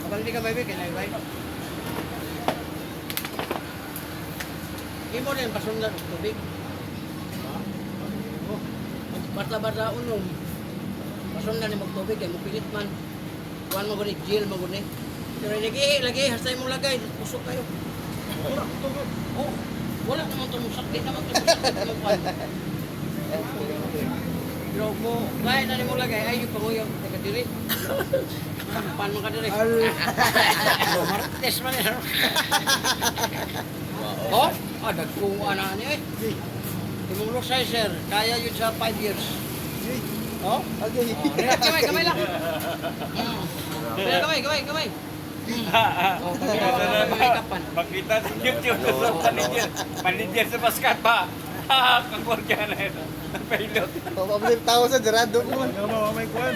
Kapag hindi ka may bigay, kailangan ba? Hindi mo rin pasundan ng tubig. Basta-basta unom. Pasundan ni magtubig, ay mapilit man. Kuhan mo gani, jail mo gani. Pero lagi, hastay mong lagay, pusok kayo. Oh, wala naman tumusak, di naman tumusak. Pero kung kaya na mo lagay, ay yung panguyaw, taga diri. Paano mo ka diri? Martes man yan. Oh, nagkuha na niya eh. Imong lusay, sir, kaya yun sa 5 years. Oh? Okay. Kamay lang. Kamay. Oh, kamay kapan. Makita sa YouTube sa manager sa basket pa. Kagwarga na ito. Pilot. Pabalik tao sa Gerardo mo. May kwan.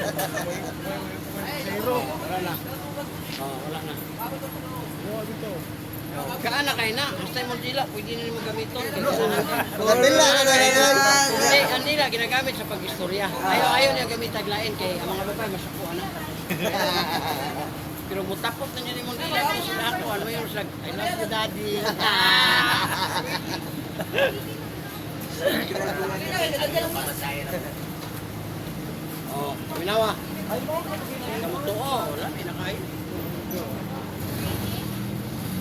Zero. Wala na. Oh, wala na. Kaana kayo na, hasta mo dila, pwede na mo gamiton. Mga pila ka na yan. Hindi, ang nila ginagamit sa pag-istorya. Ayaw niya gamit taglain kay ang mga babae masukuan na. Pero mutapot na niya ni mo dila, kung sila ako, ano yung slag, I love you daddy. Oh, minawa. Kamu to, wala, may nakain.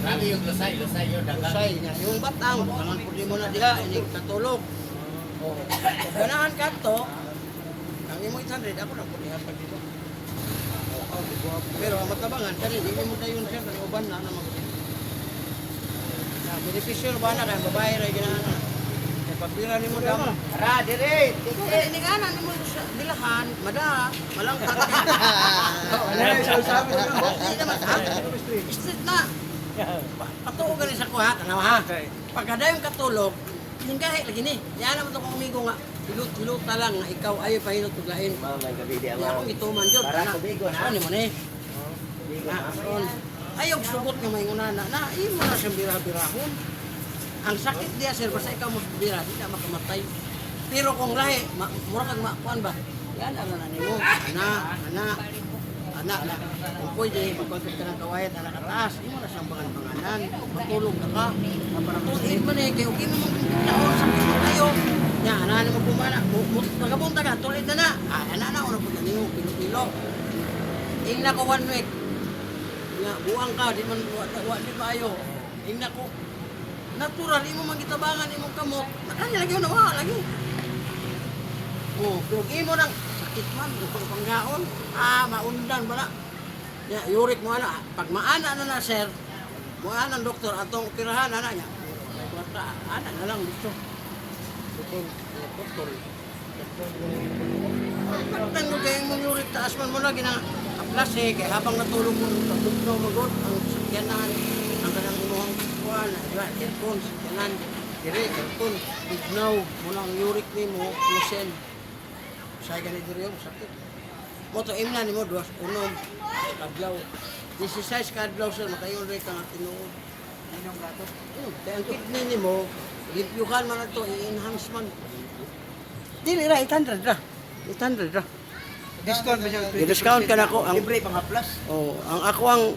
Kami yung lusay yun. Usay niya. Yung batang, naman po di mo na diha, ini katulog. Oh. Ganahan ka to, ang imo 800, ako na po diha pag dito. Pero ang matabangan, kani, di mo dayon siya, kani uban na naman. Na, beneficial ba na, kaya babae rin ganahan. Kaya pagpira ni mo dama. Tara, dire. Hindi ka na, ni mo siya, dilahan, mada, malang Ano yung sabi mo? Hindi naman, ha? Street na. Patuo ka rin sa kuha, tanawa ha. Pagkada yung katulog, yung gahe lagi ni. Yan naman ito kong amigo nga, hilot-hilota lang nga ikaw ayaw pa hilot tuglain. May gabi di Hindi ako ituman dyan. Para kubigo na. Ano mo ni? Ayaw sugot nga may unana na, mo na siyang birah-birahon. Ang sakit diya sir, basta ikaw mo birah, di ka makamatay. Pero kung lahi, mura kang makuan ba? Yan ang nanan mo. Anak, kung pwede, magkontot ka ng kawayan, anak ataas, hindi mo na siyang bangan-banganan, matulog ka ka, kaparapunin mo na eh, kayo, okay mo taon, sakit mo kayo, yan, anak mo kumana, magapunta ka, tulit na na, anak una po na niyo, pilo-pilo, ingna ko 1 week, nga, buwang ka, di man, di maayo, ingna ko, natural, imo magitabangan, imong kamot, nakanya lagi yun, lagi, pero imo nang, sakit man, upang panggaon, maundan ba na? Ya, yurik mo na, pag maana na sir, maana ang doktor, atong operahan na niya. Ana na lang gusto. Doktor. Pagtan mo kayo mong yurik, taas man mo na, aplas eh, kaya habang natulog mo, tatugnaw magot, ang sakyanan, ang kanang imuhang kuhan, aircon, sakyanan, dire, aircon, tugnaw, mula ang yurik ni mo, lusen. Saya ganit diri yung sakit. Moto imna nimo 2 unom kadlaw. 16 kadlaw sir makayon ray kang tinuod. Inom gato. Kaya ang kidney nimo limpyuhan man ato i-enhance man. Dili ra 800 ra. 800 ra. Discount ba siya? I-discount ka na ko ang Libre pang plus. oh, ang akong